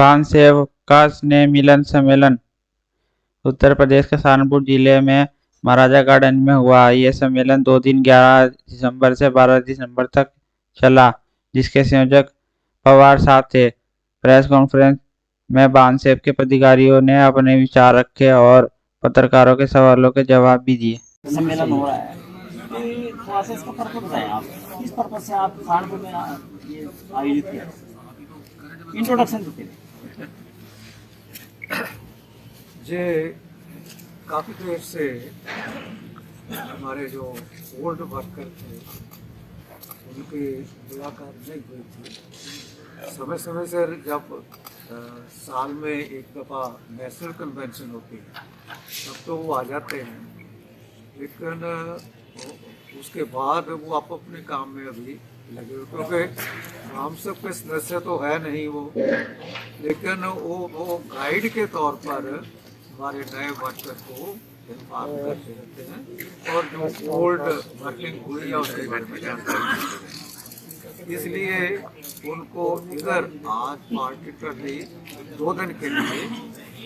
बांध सेवका स्नेह मिलन सम्मेलन उत्तर प्रदेश के सहारनपुर जिले में महाराजा गार्डन में हुआ। यह सम्मेलन 2 दिन 11 दिसंबर से 12 दिसंबर तक चला, जिसके संयोजक पवार साहब थे। प्रेस कॉन्फ्रेंस में बांध सेव के पदाधिकारियों ने अपने विचार रखे और पत्रकारों के सवालों के जवाब भी दिए। सम्मेलन हो रहा है, तो थोड़ा सा इसका पर्पस बताएं आप, किस पर्पस से आप सहारनपुर में ये आयोजित किया, इंट्रोडक्शन देते हैं। जे काफ़ी देर से हमारे जो ओल्ड वर्कर थे उनकी मुलाकात नहीं हुई थी। समय समय से जब साल में एक दफ़ा नेशनल कन्वेंशन होती है तब तो वो आ जाते हैं, लेकिन उसके बाद वो आप अपने काम में अभी लगे हुए, क्योंकि हम सब के सदस्य तो है नहीं वो, लेकिन वो गाइड के तौर पर हमारे नए वर्कर को इन्फॉर्म करते रहते हैं और जो ओल्ड वर्किंग हुई है उसके बारे में जानकारी। इसलिए उनको इधर आज पार्टिकुलरली 2 दिन के लिए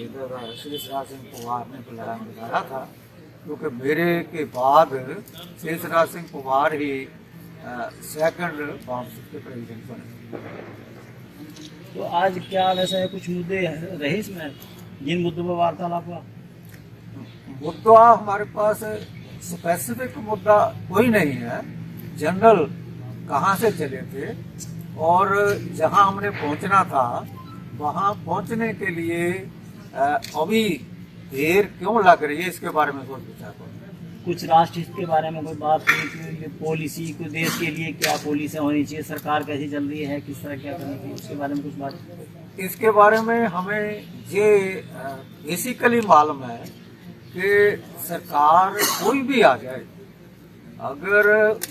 इधर शेषराज सिंह पवार ने बुलाया था, क्योंकि मेरे के बाद शेषराज सिंह पवार ही सेकंड बांध के प्रेसिडेंट बने। तो आज क्या वैसे है, कुछ मुद्दे रहे इसमें, जिन मुद्दों पर वार्तालाप हुआ? मुद्दा हमारे पास स्पेसिफिक मुद्दा कोई नहीं है, जनरल कहाँ से चले थे और जहाँ हमने पहुँचना था वहाँ पहुँचने के लिए अभी देर क्यों लग रही है, इसके बारे में सोच विचार करो। कुछ राष्ट्र हित के बारे में कोई बात हुई कि पॉलिसी को देश के लिए क्या पॉलिसी होनी चाहिए, सरकार कैसी चल रही है, किस तरह क्या करनी चाहिए, उसके बारे में कुछ बात? इसके बारे में हमें ये बेसिकली मालूम है कि सरकार कोई भी आ जाए, अगर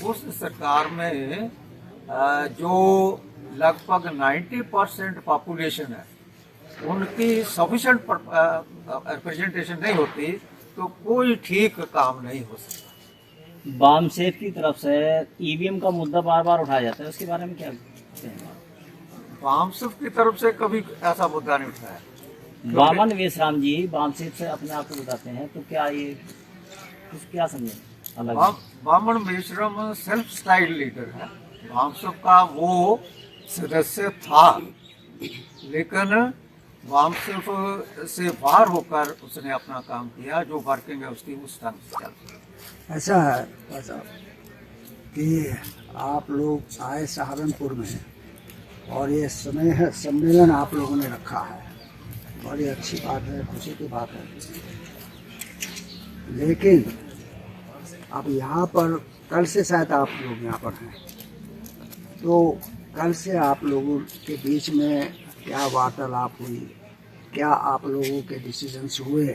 उस सरकार में जो लगभग 90% पॉपुलेशन है उनकी सफिशेंट रिप्रेजेंटेशन नहीं होती तो कोई ठीक काम नहीं हो सकता। बाम सेव की तरफ से ईवीएम का मुद्दा बार बार उठाया जाता है, उसके बारे में क्या कहते हैं? बाम सेव की तरफ से कभी ऐसा मुद्दा नहीं उठाया। वामन वेशराम जी बाम सेव से अपने आप को बताते हैं, तो क्या ये कुछ क्या समझे अलग? Waman Meshram self style leader है, बाम सेव का वो सदस्य था, लेकिन वामसिफ से बाहर होकर उसने अपना काम किया, जो वर्किंग है उसकी उस ढंग से चलती। ऐसा है कि आप लोग आए सहारनपुर में और ये सम्मेलन आप लोगों ने रखा है, बड़ी अच्छी बात है, खुशी की बात है। लेकिन अब यहाँ पर कल से शायद आप लोग यहाँ पर हैं, तो कल से आप लोगों के बीच में क्या वार्तालाप हुई, क्या आप लोगों के डिसीजंस हुए,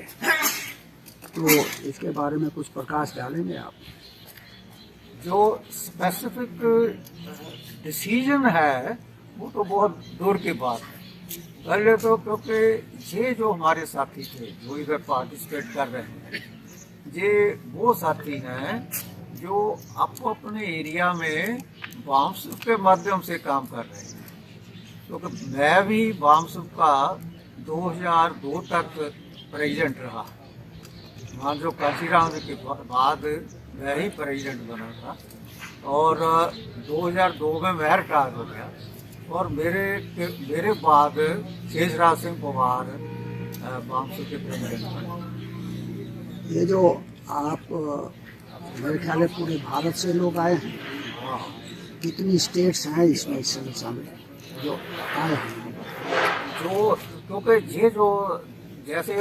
तो इसके बारे में कुछ प्रकाश डालेंगे आप? जो स्पेसिफिक डिसीजन है वो तो बहुत दूर की बात है। पहले तो क्योंकि ये जो हमारे साथी थे जो इधर पार्टिसिपेट कर रहे हैं, ये वो साथी हैं जो आपको अपने एरिया में बाउंस के माध्यम से काम कर रहे हैं, क्योंकि मैं भी बामसुफ का 2002 तक प्रेसिडेंट रहा। मानजो काशीराम के बाद मैं ही प्रेसिडेंट बना था और 2002 में मैं रिटायर हो गया और मेरे बाद शेषराज सिंह पवार बामसुफ के प्रेसिडेंट बने। ये जो आप मेरे ख्याल पूरे भारत से लोग आए हैं, कितनी स्टेट्स हैं इसमें इस शामिल जो आए हैं? जो क्योंकि ये जो जैसे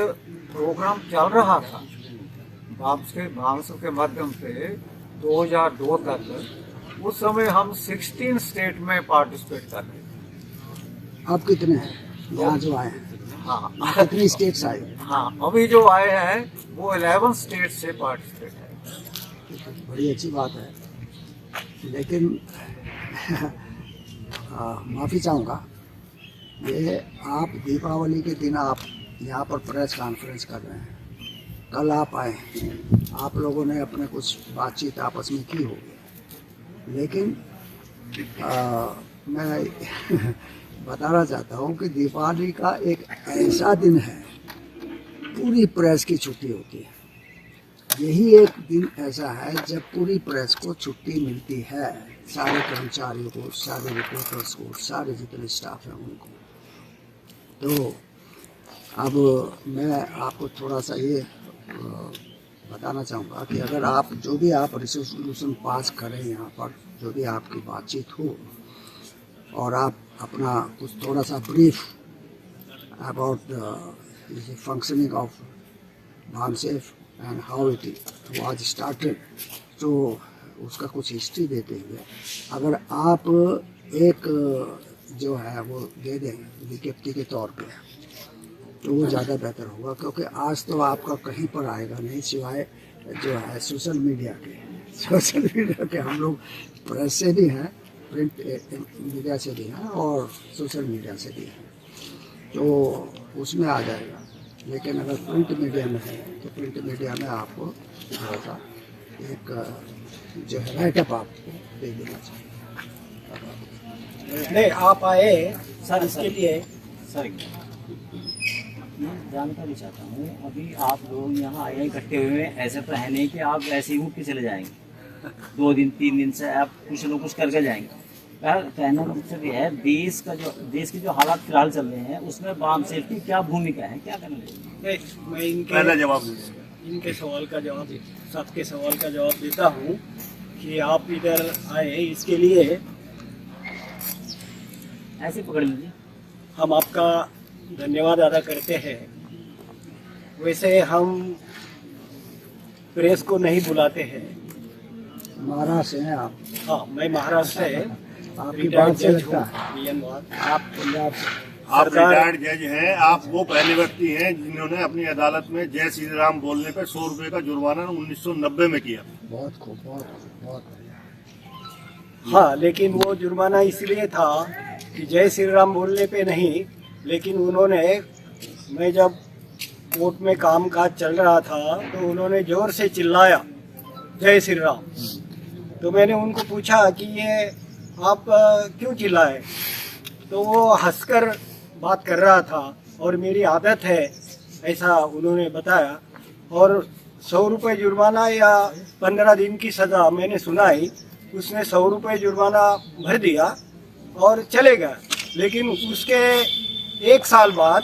प्रोग्राम चल रहा था बांस के माध्यम से 2002 तक, उस समय हम 16 स्टेट में पार्टिसिपेट कर रहे थे। अब कितने हैं यहाँ जो आए हैं? हाँ, कितनी स्टेट्स आई? हाँ, अभी जो आए हैं वो 11 स्टेट से पार्टिसिपेट है। बड़ी अच्छी बात है, लेकिन माफ़ी चाहूँगा, ये आप दीपावली के दिन आप यहाँ पर प्रेस कॉन्फ्रेंस कर रहे हैं, कल आप आए, आप लोगों ने अपने कुछ बातचीत आपस में की होगी, लेकिन मैं बताना चाहता हूँ कि दीपावली का एक ऐसा दिन है, पूरी प्रेस की छुट्टी होती है। यही एक दिन ऐसा है जब पूरी प्रेस को छुट्टी मिलती है, सारे कर्मचारियों को, सारे रिपोर्टर्स को, सारे जितने स्टाफ हैं उनको। तो अब मैं आपको थोड़ा सा ये बताना चाहूँगा कि अगर आप जो भी आप रेजोल्यूशन पास करें यहाँ पर, जो भी आपकी बातचीत हो, और आप अपना कुछ थोड़ा सा brief about the functioning of BAMCEF and how it was started, तो उसका कुछ हिस्ट्री देते हुए अगर आप एक जो है वो दे दें विज्ञप्ति के तौर पे, तो वो ज़्यादा बेहतर होगा। क्योंकि आज तो आपका कहीं पर आएगा नहीं सिवाय जो है सोशल मीडिया के। हम लोग प्रेस से भी हैं, प्रिंट मीडिया से भी हैं और सोशल मीडिया से भी हैं, तो उसमें आ जाएगा। लेकिन अगर प्रिंट मीडिया में है तो प्रिंट मीडिया में आपको थोड़ा सा एक जो है राइटअप आपको दे देना चाहिए। नहीं, आप आए सर इसके लिए। सर मैं जानकारी चाहता हूँ, अभी आप लोग यहाँ आए इकट्ठे हुए हैं, ऐसे तो है नहीं कि आप ऐसे ही उठ के चले जाएंगे। 2 दिन 3 दिन से आप कुछ न कुछ करके जाएंगे। कहना मतलब ये है, देश की जो हालात फिलहाल चल रहे हैं उसमें बामसेफ की क्या भूमिका है, क्या करना चाहिए? मैं इनके सवाल का जवाब, सबके सवाल का जवाब देता हूँ कि आप इधर आए इसके लिए ऐसे पकड़ लीजिए। हम आपका धन्यवाद अदा करते हैं। वैसे हम प्रेस को नहीं बुलाते हैं। महाराष्ट्र से हैं आप? हाँ, मैं महाराष्ट्र से, आपकी बात से लगता है आप पंजाब से। आप रिटायर्ड जज हैं। आप वो पहले व्यक्ति हैं जिन्होंने अपनी अदालत में जय श्री राम बोलने पर 100 रुपए का जुर्माना 1990 में किया। बहुत खूब, बहुत बढ़िया। हाँ, लेकिन वो जुर्माना इसलिए था कि जय श्री राम बोलने पे नहीं, लेकिन उन्होंने, मैं जब कोर्ट में काम काज चल रहा था तो उन्होंने जोर से चिल्लाया जय श्री राम। तो मैंने उनको पूछा कि ये आप क्यों चिल्लाए, तो वो हंसकर बात कर रहा था और मेरी आदत है ऐसा उन्होंने बताया। और 100 रुपये जुर्माना या 15 दिन की सज़ा मैंने सुनाई, उसने 100 रुपये जुर्माना भर दिया और चले गए। लेकिन उसके 1 साल बाद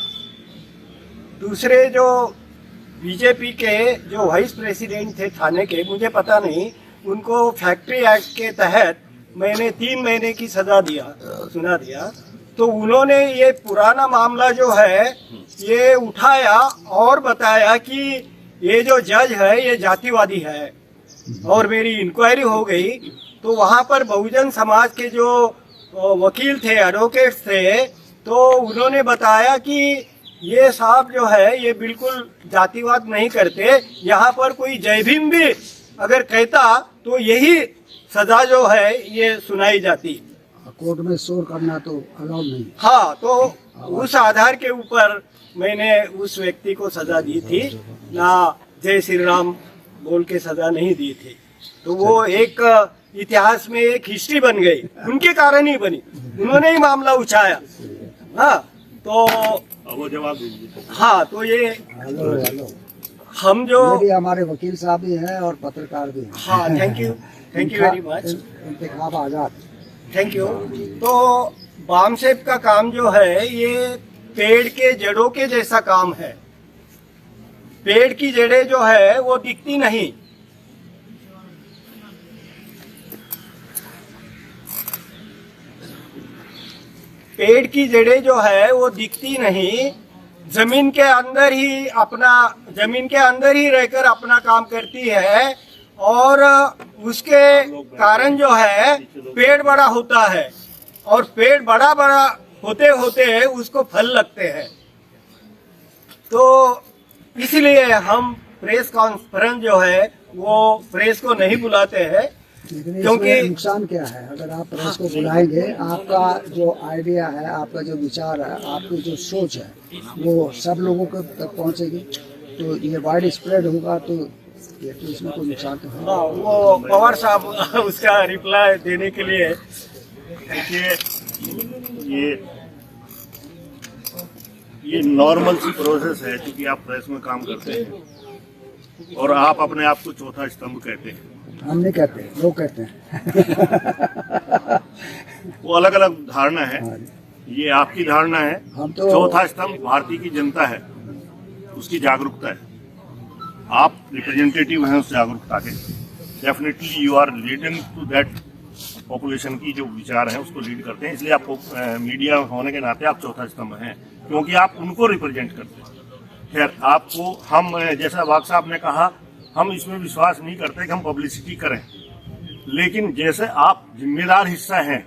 दूसरे जो बीजेपी के जो वाइस प्रेसिडेंट थे थाने के, मुझे पता नहीं, उनको फैक्ट्री एक्ट के तहत मैंने 3 महीने की सज़ा सुना दिया। तो उन्होंने ये पुराना मामला जो है ये उठाया और बताया कि ये जो जज है ये जातिवादी है, और मेरी इंक्वायरी हो गई। तो वहाँ पर बहुजन समाज के जो वकील थे, एडवोकेट्स थे, तो उन्होंने बताया कि ये साहब जो है ये बिल्कुल जातिवाद नहीं करते। यहाँ पर कोई जय भीम भी अगर कहता तो यही सजा जो है ये सुनाई जाती। कोर्ट में शोर करना तो अलाउड नहीं। हाँ, तो उस आधार के ऊपर मैंने उस व्यक्ति को सजा दी थी, ना जय श्री राम बोल के सजा नहीं दी थी। तो वो एक इतिहास में एक हिस्ट्री बन गई, उनके कारण ही बनी, उन्होंने ही मामला उठाया। हाँ, तो वो जवाब दीजिए। हाँ, तो ये हेलो, हम जो ये भी हमारे वकील साहब भी हैं और पत्रकार भी हैं। हाँ, thank you very much. Intekhab Azad. Thank you. तो बामसेफ का काम जो है ये पेड़ के जड़ों के जैसा काम है। पेड़ की जड़ें जो है वो दिखती नहीं, पेड़ की जड़ें जो है वो दिखती नहीं, जमीन के अंदर ही रहकर अपना काम करती है। और उसके कारण जो है पेड़ बड़ा होता है, और पेड़ बड़ा होते होते उसको फल लगते हैं। तो इसलिए हम प्रेस कॉन्फ्रेंस जो है वो प्रेस को नहीं बुलाते हैं, क्योंकि नुकसान क्या है अगर आप प्रेस को बुलाएंगे? आपका जो आइडिया है, आपका जो विचार है, आपकी जो सोच है वो सब लोगों को तक पहुंचेगी, तो ये वाइड स्प्रेड होगा, तो इसमें कोई नुकसान तो है। हाँ, वो पवार साहब उसका रिप्लाई देने के लिए। देखिए, ये ये नॉर्मल सी प्रोसेस है, क्योंकि आप प्रेस में काम करते हैं और आप अपने आप को चौथा स्तंभ कहते हैं। हम नहीं कहते, लोग कहते हैं। वो अलग अलग धारणा है, हाँ, ये आपकी धारणा है। हम तो चौथा स्तंभ भारतीय की जनता है, उसकी जागरूकता है। आप रिप्रेजेंटेटिव हैं उस जागरूकता के। Definitely you are leading to that population की जो विचार है उसको लीड करते हैं, इसलिए आपको मीडिया होने के नाते आप चौथा स्तंभ हैं, क्योंकि आप उनको रिप्रेजेंट करते हैं। खैर, आपको हम जैसा वाग साहब ने कहा, हम इसमें विश्वास नहीं करते कि हम पब्लिसिटी करें, लेकिन जैसे आप जिम्मेदार हिस्सा हैं,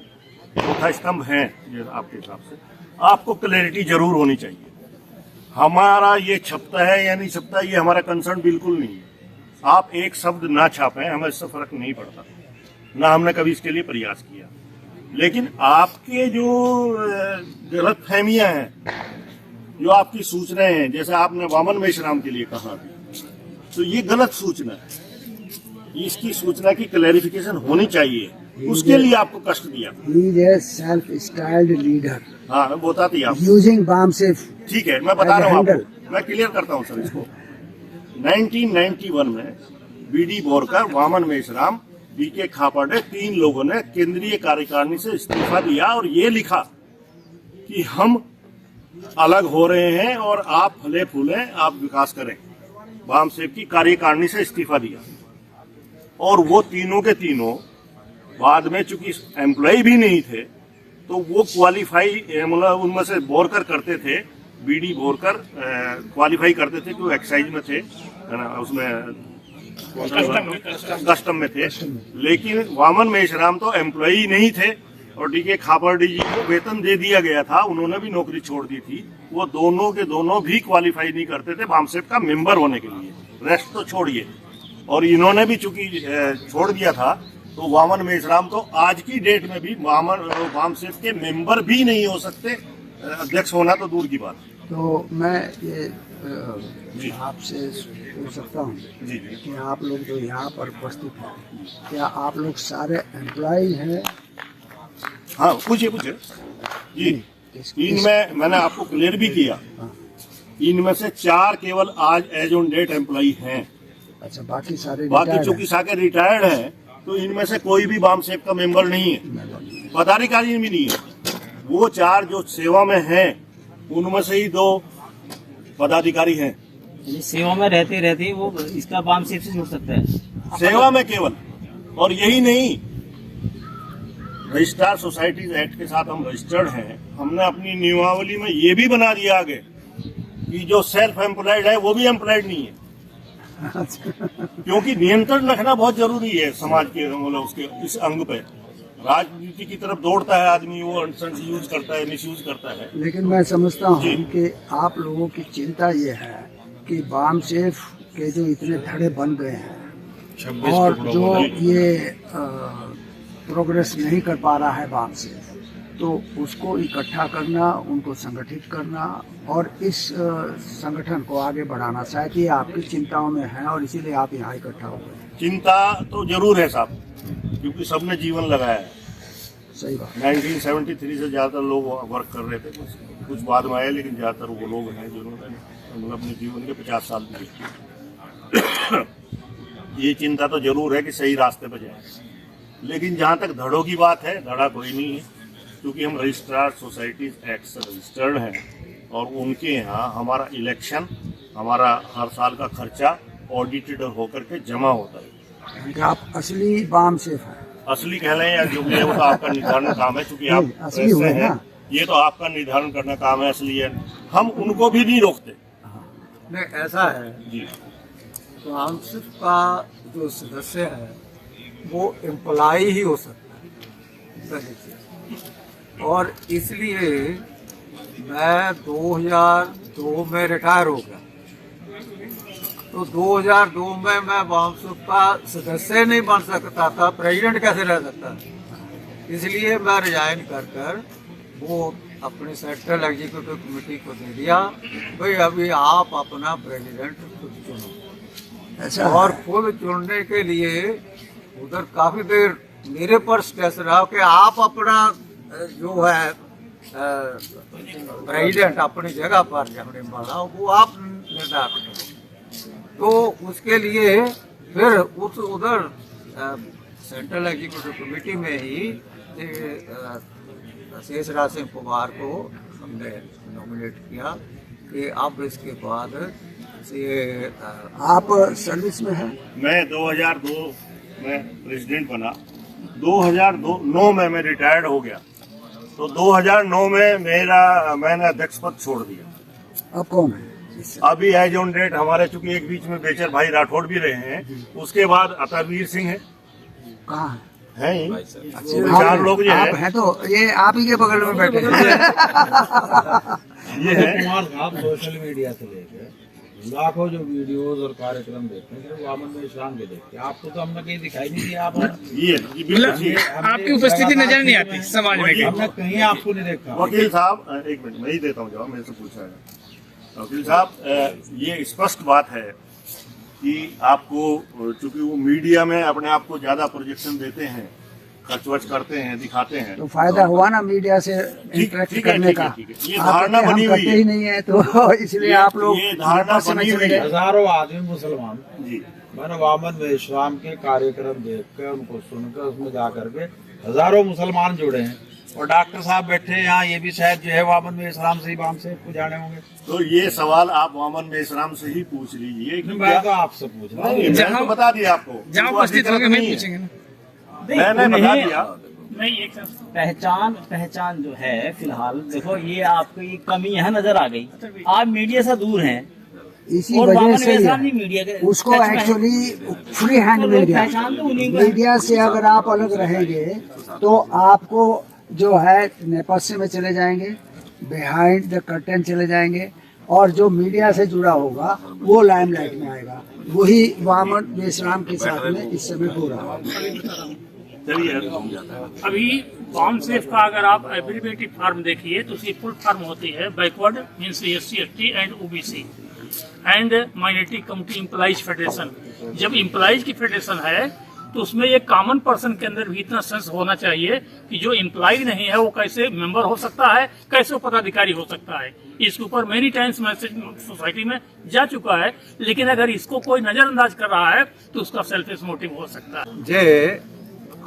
चौथा स्तंभ हैं आपके हिसाब से, आपको क्लैरिटी जरूर होनी चाहिए। हमारा ये छपता है या नहीं छपता, ये हमारा कंसर्न बिल्कुल नहीं है। आप एक शब्द ना छापें, हमें इससे फर्क नहीं पड़ता, ना हमने कभी इसके लिए प्रयास किया। लेकिन आपके जो गलत फहमियां हैं, जो आपकी सूचनाएं हैं, जैसे आपने वामन मेश्राम के लिए कहा, तो ये गलत सूचना है। इसकी सूचना की क्लैरिफिकेशन होनी चाहिए, उसके लिए आपको कष्ट दिया। he is a self-styled leader हाँ, मैं बताती आप। using bomb safe। ठीक है, मैं बता रहा हूँ handle। आपको, मैं क्लियर करता हूँ सर इसको। 1991 में बीडी बोरकर, वामन मेश्राम, बीके खापर्डे, 3 लोगों ने केंद्रीय कार्यकारिणी से इस्तीफा दिया और ये लिखा कि हम अलग हो रहे हैं और आप फले फूले, आप विकास करें। वाम सेव की कार्यकारिणी से इस्तीफा दिया और वो तीनों के तीनों बाद में चूंकि एम्प्लॉय भी नहीं थे, तो वो क्वालिफाई, मतलब उनमें से बोरकर करते थे, बीडी बोरकर क्वालिफाई करते थे, क्योंकि एक्साइज में थे, उसमें कस्टम में थे। लेकिन वामन मेश्राम तो एम्प्लॉय नहीं थे और डीके खापर्डे जी को वेतन दे दिया गया था, उन्होंने भी नौकरी छोड़ दी थी। वो दोनों के दोनों भी क्वालिफाई नहीं करते थे वामसेप का मेंबर होने के लिए, रेस्ट तो छोड़िए। और इन्होंने भी चूंकि छोड़ दिया था, तो वामन मेश्राम तो आज की डेट में भी वामसेप के मेंबर भी नहीं हो सकते, अध्यक्ष होना तो दूर की बात। तो मैं ये आपसे पूछ सकता हूँ जी कि आप लोग जो यहाँ पर उपस्थित हैं, क्या आप लोग सारे एम्प्लॉय हैं? हाँ, पूछिए जी। इनमें मैंने आपको क्लियर भी किया, इनमें से 4 केवल आज एज ऑन डेट एम्प्लॉय हैं। अच्छा, बाकी सारे बाकी चूंकि सारे रिटायर्ड हैं, तो इनमें से कोई भी वामसेप का मेंबर नहीं है, पदाधिकारी भी नहीं है। वो 4 जो सेवा में हैं, उनमें से ही 2 पदाधिकारी हैं। सेवा में रहते रहते वो इसका वाम सेफ से जुड़ सकता है सेवा में केवल। और यही नहीं, रजिस्ट्रार सोसाइटीज एक्ट के साथ हम रजिस्टर्ड हैं। हमने अपनी नियमावली में ये भी बना दिया आगे कि जो सेल्फ एम्प्लॉयड है वो भी एम्प्लॉयड नहीं है, क्योंकि नियंत्रण रखना बहुत जरूरी है समाज के, मतलब उसके इस अंग पे। राजनीति की तरफ दौड़ता है आदमी, वो अनसेंस यूज करता है, मिसयूज करता है। लेकिन मैं समझता हूँ कि आप लोगों की चिंता ये है कि वाम सेफ के जो इतने धड़े बन गए हैं और जो ये प्रोग्रेस नहीं कर पा रहा है वाम सेफ, तो उसको इकट्ठा करना, उनको संगठित करना और इस संगठन को आगे बढ़ाना, शायद ये आपकी चिंताओं में है और इसीलिए आप यहाँ इकट्ठा हो गए। चिंता तो जरूर है साहब, क्योंकि सबने जीवन लगाया है। सही बात। 1973 से ज्यादातर लोग वर्क कर रहे थे, कुछ बाद में आए, लेकिन ज्यादातर वो लोग हैं जिन्होंने मतलब अपने जीवन के 50 साल दिए। ये चिंता तो जरूर है कि सही रास्ते पर जाए, लेकिन जहाँ तक धड़ों की बात है, धड़ा कोई नहीं है, क्योंकि हम रजिस्ट्रार सोसाइटीज एक्ट से रजिस्टर्ड हैं और उनके यहाँ हमारा इलेक्शन, हमारा हर साल का खर्चा ऑडिटेड होकर के जमा होता है। कि आप असली वाम सेफ हैं। असली कह लें या जो भी है, वो तो आपका निर्धारण काम है, क्योंकि आप असली हुए हैं, ना। ये तो आपका निर्धारण करना काम है, असली है। हम उनको भी नहीं रोकते। नहीं, ऐसा है, जी, वामसेप का जो सदस्य है वो एम्प्लॉय ही हो सकता है पहली चीज। और इसलिए मैं 2002 में रिटायर हो गया, तो 2002 में मैं वामसेप का सदस्य नहीं बन सकता था, प्रेसिडेंट कैसे रह सकता था। इसलिए मैं रिजाइन कर वो अपने सेंट्रल एग्जीक्यूटिव कमेटी को दे दिया, भाई अभी आप अपना प्रेसिडेंट खुद चुनो। ऐसा और खुद चुनने के लिए उधर काफी देर मेरे पर स्ट्रेस रहा कि आप अपना जो है प्रेसिडेंट अपनी जगह पर हमने बढ़ा वो आप निर्धारित करो। तो उसके लिए फिर उस उधर सेंट्रल एग्जीक्यूटिव कमेटी में ही शेष राज सिंह पवार को हमने नॉमिनेट किया कि अब इसके बाद ये आप सर्विस में हैं? मैं 2002 में प्रेसिडेंट बना, 2009 में मैं रिटायर्ड हो गया, तो 2009 में मैंने अध्यक्ष पद छोड़ दिया। अब कौन है? अभी एज ऑन डेट हमारे चूंकि एक बीच में बेचर भाई राठौड़ भी रहे हैं, उसके बाद अतरवीर सिंह है, कहाँ है? हैं ही आप- चार लोग ये आप हैं, हैं तो ये आप ही के बगल में बैठे हैं। ये है। कुमार साहब सोशल मीडिया से लेकर लाखों जो वीडियोस और कार्यक्रम देखते हैं सिर्फ वामन में इस्लाम के देखते हैं। आपको तो हमने कहीं दिखाई नहीं दिया। आप ये बिल्कुल ठीक है। आपकी उपस्थिति नजर नहीं आती समाज में। हमने कहीं आपको नहीं देखा। वकील साहब एक मिनट मैं ही देता हूँ जवाब, मेरे से पूछा है। वकील साहब ये स्पष्ट बात है कि आपको चूंकि वो मीडिया में अपने आप को ज्यादा प्रोजेक्शन देते हैं, खर्च वर्च करते हैं, दिखाते हैं, तो फायदा हुआ ना मीडिया से इंटरेक्ट ठीक है, करने ठीक है, का। ठीक है। ये आप धारणा कहते हैं, बनी हम हुई करते है। ही नहीं है तो इसलिए आप लोग ये धारणा आपस में बनी चले हुई गए। है। हजारों आदमी मुसलमान जी मैंने वामन में इस्लाम के कार्यक्रम देख कर उनको सुनकर उसमें जा करके हजारों मुसलमान जुड़े हैं। और डॉक्टर साहब बैठे हैं यहाँ, ये भी शायद जो है वामन में इस्लाम से ही वाम से को जाने होंगे। तो ये सवाल आप वामन में इस्लाम से ही पूछ लीजिए कि मैं तो आपसे पूछ रहा हूँ। मैंने तो बता दिया आपको, जहाँ उनको उपस्थित होंगे अधिकृत मैं नहीं है। पूछेंगे ना। मैंने बता नहीं, दिया। पहचान जो है फिलहाल देखो ये आपकी कमी यहाँ नजर आ गई। आप मीडिया से दूर हैं इसी और वजह वामन से ही इस्लाम है। नहीं मीडिया के उसको टच में है। एक्चुअली फ्री हैंड तो मिल लोग गया। पहचान तो उन्हीं को है। मीडिया से अगर आप अलग रहेंगे तो आपको जो है नेपथ्य में चले जाएंगे, बिहाइंड द कर्टेन चले जाएंगे, और जो मीडिया से जुड़ा होगा वो लाइमलाइट में आएगा। वही वामन इस्लाम के साथ में इस समय हो रहा है। चलिए अभी वाम सेफ का अगर आप एब्रीवेटेड फॉर्म देखिए तो उसकी फुल फॉर्म होती है backward means SC ST and OBC and minority community employees federation. जब एम्प्लॉइज की फेडरेशन है तो उसमें एक कॉमन पर्सन के अंदर भी इतना सेंस होना चाहिए कि जो एम्प्लॉय नहीं है वो कैसे मेंबर हो सकता है, कैसे वो पदाधिकारी हो सकता है। इसके ऊपर मेनी टाइम्स मैसेज सोसाइटी में जा चुका है, लेकिन अगर इसको कोई नजरअंदाज कर रहा है तो उसका सेल्फिश मोटिव हो सकता है। जे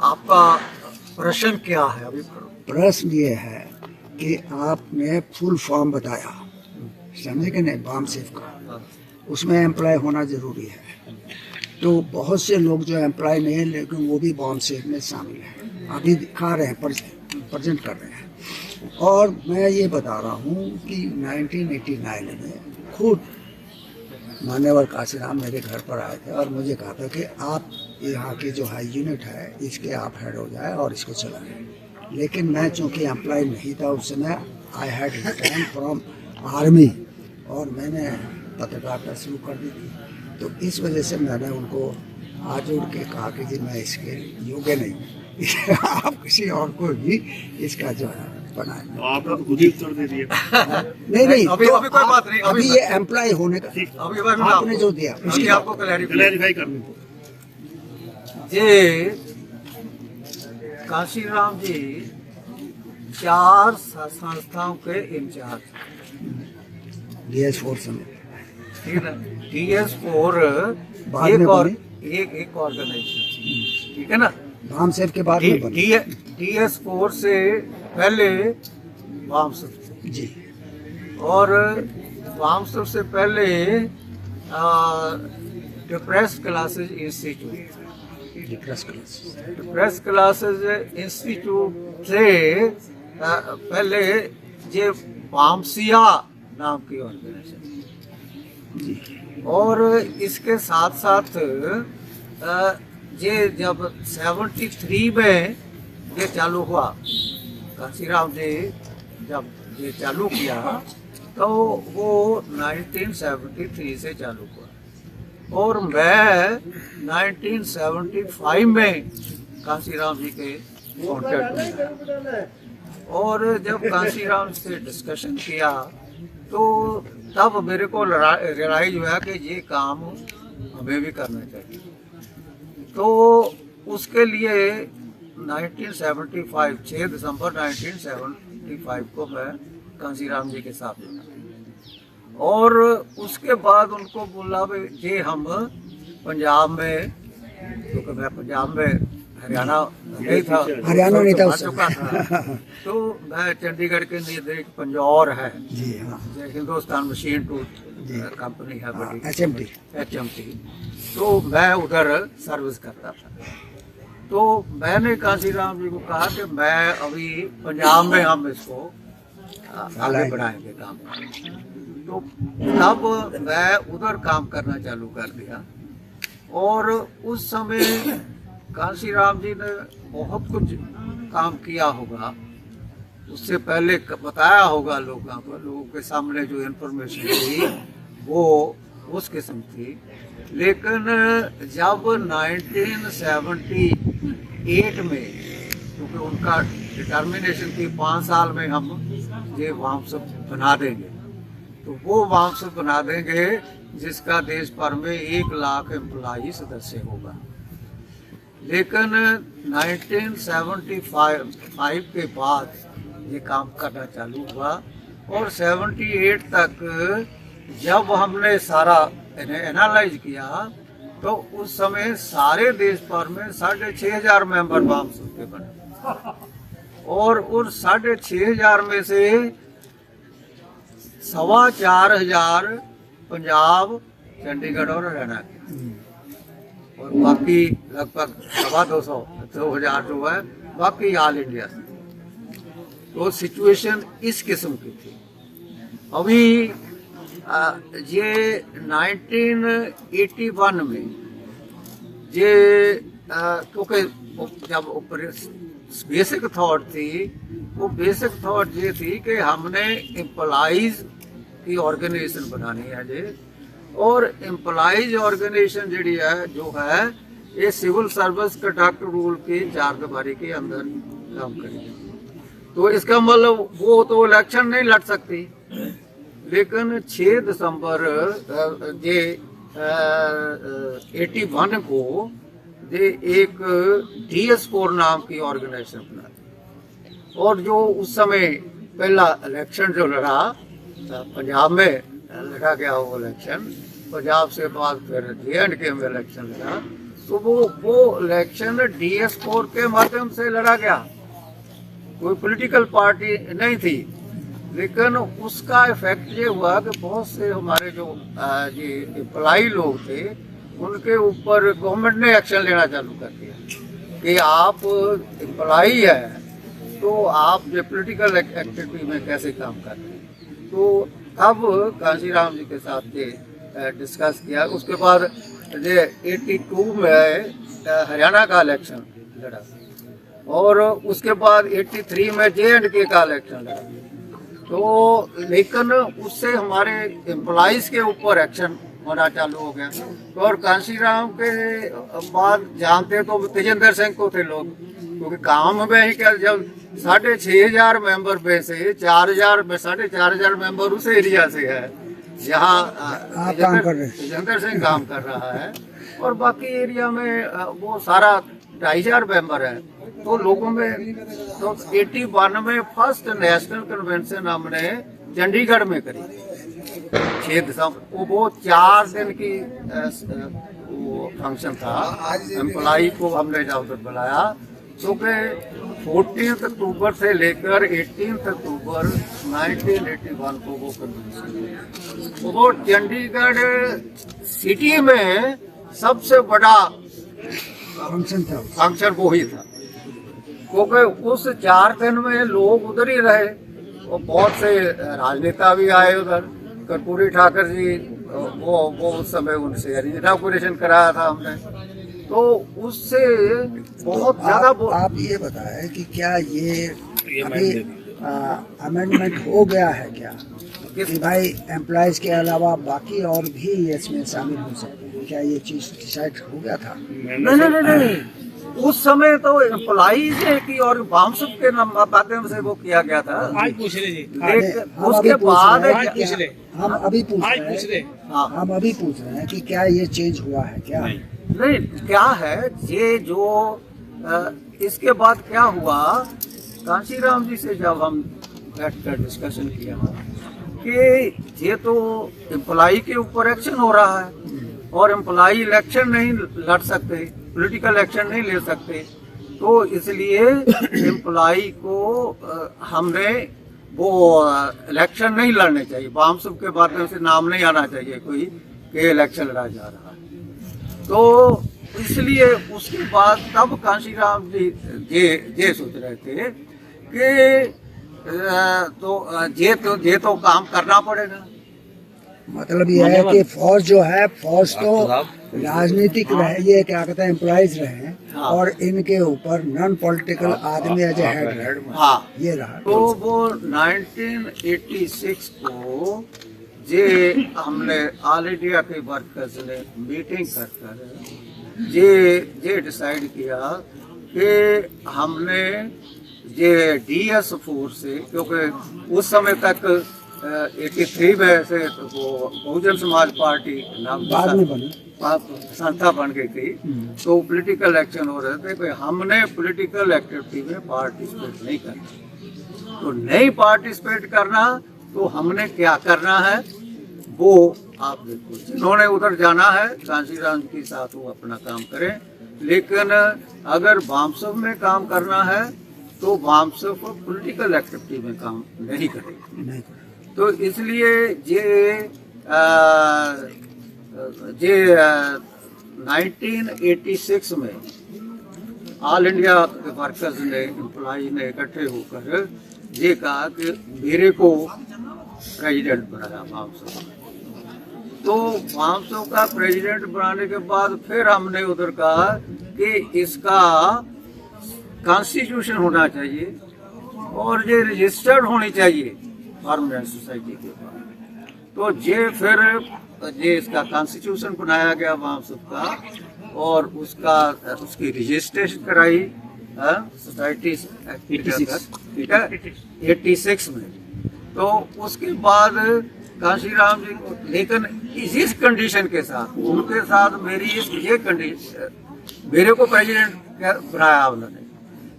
आपका प्रश्न क्या है अभी? प्रश्न ये है कि आपने फुल फॉर्म बताया, समझे कि नहीं, वाम सेफ का, उसमें एम्प्लॉय होना जरूरी है। तो बहुत से लोग जो एम्प्लॉय नहीं है लेकिन वो भी वाम सेफ में शामिल हैं, अभी दिखा रहे हैं, प्रेजेंट कर रहे हैं। और मैं ये बता रहा हूँ कि 1989 में खुद मान्यवर काशीराम मेरे घर पर आए थे और मुझे कहा था कि आप यहाँ की जो हाई यूनिट है इसके आप हेड हो जाए और इसको चलाएं। लेकिन मैं चूँकि एम्प्लॉय नहीं था उस समय, I had return from army और मैंने पत्रकारिता शुरू कर दी थी। तो इस वजह से मैंने उनको आज उड़ के कहा कि जी मैं इसके योग्य नहीं हूँ, आप किसी और को भी इसका जो है बनाए। तो आपने तो खुद ही उत्तर दे दिया। नहीं अभी तो कोई बात नहीं, अभी ये एम्प्लॉय होने का अभी मैं आपने जो दिया उसकी आपको क्लैरिफाई कर दूं। ये काशीराम जी 4 संस्थाओं के इंचार्ज, DS4 समेत। ठीक है ना। DS4 बाद में बनी। एक ऑर्गेनाइजेशन थी, ठीक है ना। वाम सेफ के बाद में बनी। DS4 से पहले वामसफ थे जी, और वामसफ से पहले depressed classes institute, press classes institute से पहले ये वामसिया नाम की ऑर्गेनाइजेशन, और इसके साथ साथ ये जब 73 में ये चालू हुआ, काशीराम जी जब ये चालू किया तो वो 1973 से चालू हुआ, और मैं 1975 में काशीराम जी के कॉन्टेक्ट में आया। और जब काशीराम से डिस्कशन किया तो तब मेरे को रियलाइज हुआ कि ये काम हमें भी करना चाहिए। तो उसके लिए 1975 6 दिसंबर 1975 1975 को मैं कांसीराम जी के साथ जुड़ा और उसके बाद उनको बोला भाई ये हम पंजाब में, क्योंकि मैं पंजाब में हरियाणा नहीं था, हरियाणा नहीं था उस चुका था, तो मैं चंडीगढ़ के लिए पंजौर है जी हाँ जो हिंदुस्तान मशीन टूल कंपनी है बड़ी HMT, तो मैं उधर सर्विस करता था। तो मैंने कांसीराम जी को कहा कि मैं अभी पंजाब में हम इसको आगे बढ़ाएंगे काम। तो तब मैं उधर काम करना चालू कर दिया और उस समय कांसीराम जी ने बहुत कुछ काम किया होगा, उससे पहले बताया होगा लोगों के सामने जो इन्फॉर्मेशन थी वो उस किस्म थी। लेकिन जब 1978 में, क्योंकि उनका डिटर्मिनेशन थी 5 साल में हम ये वाम्स बना देंगे, तो वो वाम्स बना देंगे जिसका देश भर में 1 लाख एम्प्लॉई सदस्य होगा। लेकिन 1975 के बाद ये काम करना चालू हुआ और 78 तक जब हमने सारा एनालाइज किया तो उस समय सारे देश भर में 6,500 मेंबर वाम्स के बने और उन 6,500 में से 4,500 पंजाब, चंडीगढ़ और हरियाणा के और बाकी लगभग 2,000 जो है बाकी ऑल इंडिया से। तो सिचुएशन इस किस्म की थी। अभी ये 1981 में ये क्योंकि जब बेसिक थॉट थी, वो बेसिक थॉट ये थी कि हमने एम्प्लॉइज की ऑर्गेनाइजेशन बनानी है जी, और एम्प्लॉइज ऑर्गेनाइजेशन जी है जो है ये सिविल सर्विस कंडक्ट रूल की 4 दीवारी के अंदर काम करेगी। तो इसका मतलब वो तो इलेक्शन नहीं लड़ सकती, लेकिन 6 दिसंबर ये 81 को ये एक DS4 नाम की ऑर्गेनाइजेशन बनाई और जो उस समय पहला इलेक्शन जो लड़ा पंजाब में लड़ा गया वो इलेक्शन, पंजाब से बाद फिर J&K में इलेक्शन लड़ा, तो वो इलेक्शन DS4 के माध्यम से लड़ा गया, कोई पॉलिटिकल पार्टी नहीं थी। लेकिन उसका इफेक्ट ये हुआ कि बहुत से हमारे जो ये एम्प्लॉई लोग थे उनके ऊपर गवर्नमेंट ने एक्शन लेना चालू कर दिया कि आप एम्प्लॉई है तो आप ये पॉलिटिकल एक्टिविटी में कैसे काम करते हैं। तो तब कांसीराम जी के साथ ये डिस्कस किया। उसके बाद ये 82 में हरियाणा का इलेक्शन लड़ा और उसके बाद 83 में J&K का इलेक्शन लड़ा। तो लेकिन उससे हमारे एम्प्लॉइज के ऊपर एक्शन होना चालू हो गया। तो और कांसीराम के बाद जानते तो तेजेंद्र सिंह को थे लोग, क्योंकि काम में ही क्या, जब 6,500 मेंबर में से 4,500 मेंबर उस एरिया से है जहाँ तेजेंद्र सिंह काम कर रहा है और बाकी एरिया में वो सारा 2,500 मेंबर है। तो लोगों में तो 81 में फर्स्ट नेशनल कन्वेंशन हमने चंडीगढ़ में करी 6 दिसंबर। वो 4 दिन की वो फंक्शन था। एम्प्लॉई को हमने जब बुलाया तो 14 अक्टूबर से लेकर 18 अक्टूबर 1981 को वो कन्वेंशन, वो चंडीगढ़ सिटी में सबसे बड़ा फंक्शन वो ही था, क्योंकि उस 4 दिन में लोग उधर ही रहे और बहुत से राजनेता भी आए उधर। कर्पूरी ठाकर जी वो उस समय उनसे इनॉग्रेशन कराया था हमने, तो उससे बहुत ज्यादा। आप ये बताएं कि क्या ये अभी अमेंडमेंट हो गया है क्या कि भाई एम्प्लॉइज के अलावा बाकी और भी इसमें शामिल हो सकते हैं? क्या ये चीज डिसाइड हो गया था? नहीं, उस समय तो एम्प्लॉइज की और वामसुब के माध्यम से वो किया गया था। आज पूछ रहे जी, उसके बाद हम अभी पूछ रहे हैं कि क्या ये चेंज हुआ है क्या? नहीं, क्या है ये जो इसके बाद क्या हुआ, कांसीराम जी से जब हम बैठकर डिस्कशन किया कि ये तो एम्प्लॉई के ऊपर एक्शन हो रहा है और एम्प्लॉई इलेक्शन नहीं लड़ सकते, पॉलिटिकल एक्शन नहीं ले सकते, तो इसलिए एम्प्लॉई को हमने वो इलेक्शन नहीं लड़ने चाहिए, बामसुब के माध्यम से नाम नहीं आना चाहिए कोई कि इलेक्शन लड़ा जा रहा है। तो इसलिए उसके बाद तब कांशीराम जी ये सोच रहे थे कि ये तो काम करना पड़ेगा। मतलब ये है कि फौज जो है, फौज तो राजनीतिक रहे, ये क्या कहते हैं एम्प्लॉइज रहे, और इनके ऊपर नॉन पॉलिटिकल आदमी एज ए हेड रहे। हाँ, ये रहा। तो वो 1986 को जे हमने ऑल इंडिया के वर्कर्स ने मीटिंग कर ये डिसाइड किया कि हमने ये DS4 से, क्योंकि उस समय तक 83 में से तो वो बहुजन समाज पार्टी नाम बाद में बनी, संस्था बन गई थी, तो पॉलिटिकल एक्शन हो रहे थे कि हमने पॉलिटिकल एक्टिविटी में पार्टिसिपेट नहीं करना। तो नहीं पार्टिसिपेट करना तो हमने क्या करना है वो आप देखो, जिन्होंने उधर जाना है कांशीराम के साथ वो अपना काम करें, लेकिन अगर बामसुब में काम करना है तो बामसुब पॉलिटिकल एक्टिविटी में काम नहीं करेगा। तो इसलिए ये 1986 में ऑल इंडिया के वर्कर्स ने, एम्प्लॉई ने इकट्ठे होकर ये कहा कि मेरे को प्रेसिडेंट बनाया बामसुब। तो बामसुब का प्रेसिडेंट बनाने के बाद फिर हमने उधर कहा कि इसका कॉन्स्टिट्यूशन होना चाहिए और ये रजिस्टर्ड होनी चाहिए परमानेंट सोसाइटी के पास। तो ये फिर ये इसका कॉन्स्टिट्यूशन बनाया गया बामसुब का, और उसकी रजिस्ट्रेशन कराई सोसाइटी 86 में। तो उसके बाद कांशीराम जी को, लेकिन इस कंडीशन के साथ, उनके साथ मेरी ये कंडीशन, मेरे को प्रेसिडेंट बनाया उन्होंने।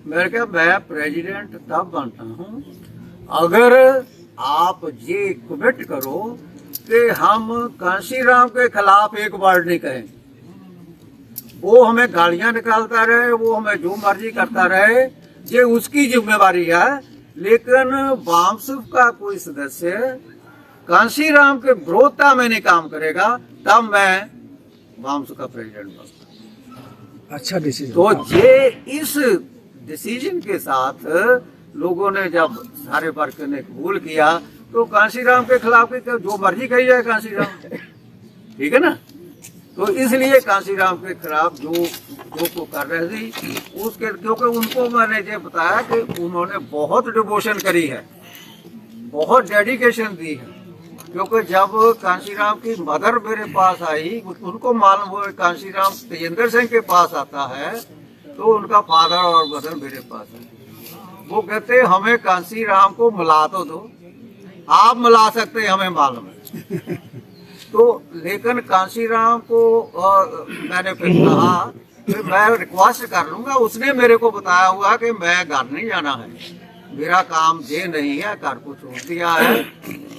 मैंने कहा मैं प्रेसिडेंट तब बनता हूँ अगर आप ये कमिट करो कि हम कांशीराम के खिलाफ एक वर्ड नहीं कहेंगे। वो हमें गालियां निकालता रहे, वो हमें जो मर्जी करता रहे, ये उसकी जिम्मेवारी है, लेकिन बामसुब का कोई सदस्य कांशीराम के विरोधता में नहीं काम करेगा, तब मैं बामसुब का प्रेसिडेंट बनूंगा। अच्छा डिसीजन। तो ये इस डिसीजन के साथ लोगों ने, जब सारे वर्कर ने कबूल किया, तो कांशीराम के खिलाफ जो मर्जी कही जाए कांशीराम, ठीक है ना। तो इसलिए कांशीराम के खिलाफ जो कर रहे थे उसके, क्योंकि उनको मैंने ये बताया कि उन्होंने बहुत डिवोशन करी है, बहुत डेडिकेशन दी है। क्योंकि जब कांशीराम की मदर मेरे पास आई, उनको मालूम हुआ कांशीराम तेजेंद्र सिंह के पास आता है, तो उनका फादर और मदर मेरे पास है। वो कहते हमें कांशीराम को मिला तो दो, आप मिला सकते हमें मालूम है। तो लेकिन कांशीराम को मैंने फिर कहा कि मैं रिक्वेस्ट कर लूंगा। उसने मेरे को बताया हुआ कि मैं घर नहीं जाना है, मेरा काम ये नहीं है, घर को छोड़ दिया है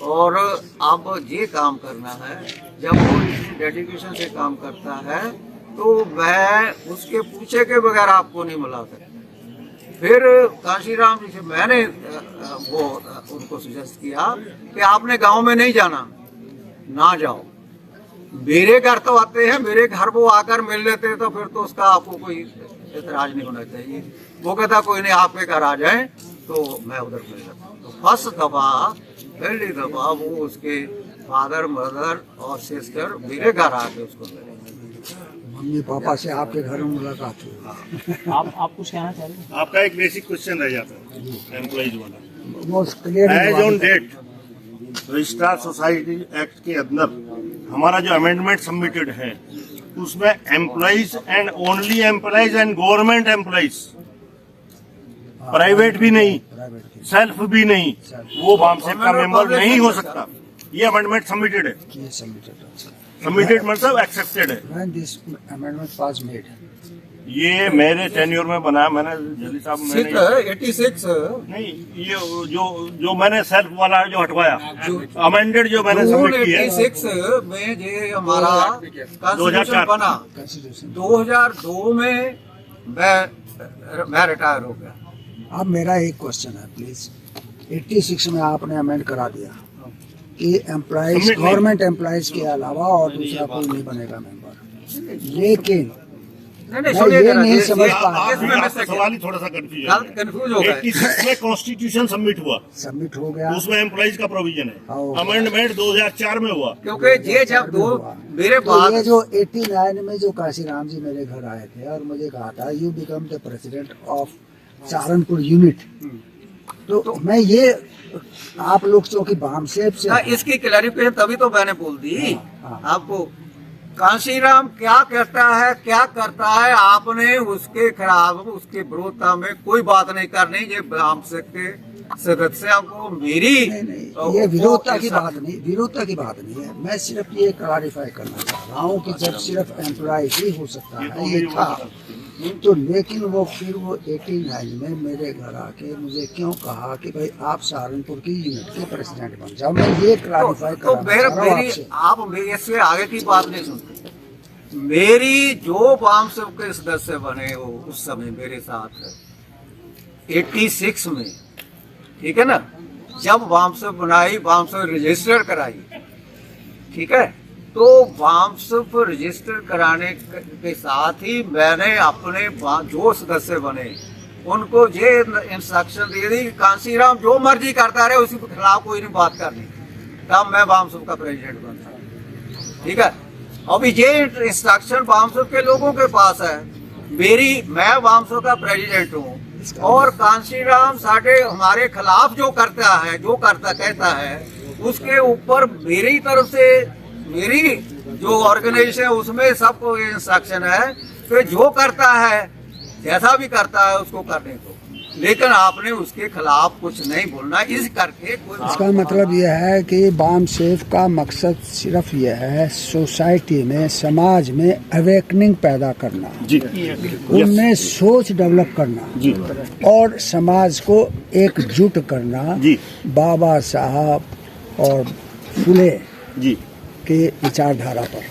और अब ये काम करना है। जब वो इतनी डेडिकेशन से काम करता है तो मैं उसके पूछे के बगैर आपको नहीं मिला सकता। फिर कांशीराम जी से मैंने वो उनको सजेस्ट किया कि आपने गांव में नहीं जाना, ना जाओ, मेरे घर तो आते हैं, मेरे घर वो आकर मिल लेते तो फिर तो उसका आपको कोई एतराज नहीं होना चाहिए। वो कहता कोई नहीं, आपके घर आ जाए तो मैं उधर मिल जाता हूँ। तो फर्स्ट दफा, पहली दफा वो उसके फादर, मदर और सिस्टर मेरे घर आके उसको मिले। मम्मी पापा से आपके घर में मुलाकात हुई। आप कुछ कहना चाह रहे हैं? आपका एक बेसिक क्वेश्चन रह जाता है एम्प्लॉइज वाला। Most clear as on date registrar society act के अंदर हमारा जो अमेंडमेंट सबमिटेड है उसमें employees and only employees and government employees, private भी नहीं, सेल्फ भी नहीं, वो बामसेफ का मेंबर नहीं हो सकता। ये अमेंडमेंट सबमिटेड है। ये सबमिटेड, सबमिटेड मतलब एक्सेप्टेड है। When this amendment was made, ये मेरे टेन्योर में बना, मैंने जल्दी साहब मैंने 86 नहीं, ये जो मैंने सेल्फ वाला जो हटवाया, अमेंडेड जो मैंने सबमिट किया है 86 में ये हमारा कॉन्स्टिट्यूशन 2004 बना। 2002 में मैं रिटायर हो गया। अब मेरा एक क्वेश्चन है प्लीज, 86 में आपने अमेंड करा दिया कि एम्प्लॉइज, गवर्नमेंट एम्प्लॉइज के अलावा और दूसरा कोई नहीं बनेगा मेंबर, लेकिन नहीं मैं ये नहीं समझ पा आपका सवाल ही थोड़ा सा कंफ्यूज हो गया। 86 में कॉन्स्टिट्यूशन सबमिट हुआ, सबमिट हो गया, उसमें एम्प्लॉइज का प्रोविजन है, हाँ। अमेंडमेंट 2004 में हुआ। क्योंकि ये जब दो मेरे तो बाद ये जो 89 में जो काशीराम जी मेरे घर आए थे और मुझे कहा था you become the president of Saharanpur unit, तो मैं ये आप लोग चूंकि बामसेब से, इसकी क्लैरिफिकेशन तभी तो मैंने बोल दी हाँ। आपको। कांशीराम क्या कहता है, क्या करता है, आपने उसके खिलाफ, उसके विरोधता में कोई बात नहीं करनी। ये बामसेब के सदस्यों को मेरी नहीं, ये विरोधता की बात नहीं, विरोधता की बात नहीं है। मैं सिर्फ ये क्लैरिफाई करना चाह रहा हूँ कि जब सिर्फ एम्प्लॉय ही हो सकता है ये था, तो लेकिन वो फिर वो 89 में मेरे घर आके मुझे क्यों कहा कि भाई आप सहारनपुर की यूनिट के प्रेसिडेंट बन जाओ। मैं ये क्लैरिफाई तो कर आप मेरे से आगे की बात नहीं सुनते। मेरी जो बामसेब के सदस्य बने हो उस समय मेरे साथ 86 में, ठीक है ना, जब बामसेब बनाई, बामसेब रजिस्टर कराई, ठीक है, तो बामसेब रजिस्टर कराने के साथ ही मैंने अपने जो सदस्य बने उनको ये इंस्ट्रक्शन दिए थी कि कांशीराम जो मर्जी करता रहे, उसी के खिलाफ कोई नहीं बात करनी। तब मैं बामसेब का प्रेसिडेंट बनता, ठीक है। अभी ये इंस्ट्रक्शन बामसेब के लोगों के पास है, मैं बामसेब का प्रेसिडेंट हूँ और कांशीराम हमारे खिलाफ जो करता है, जो कहता है, उसके ऊपर मेरी तरफ से, मेरी जो ऑर्गेनाइजेशन है उसमें सबको ये इंस्ट्रक्शन है कि जो करता है, जैसा भी करता है उसको करने को, लेकिन आपने उसके खिलाफ कुछ नहीं बोलना। इस करके इसका मतलब यह है कि बामसेब का मकसद सिर्फ यह है सोसाइटी में, समाज में अवेकनिंग पैदा करना, जी, उनमें सोच डेवलप करना जी, और समाज को एकजुट करना जी, बाबा साहब और फुले जी के विचारधारा पर।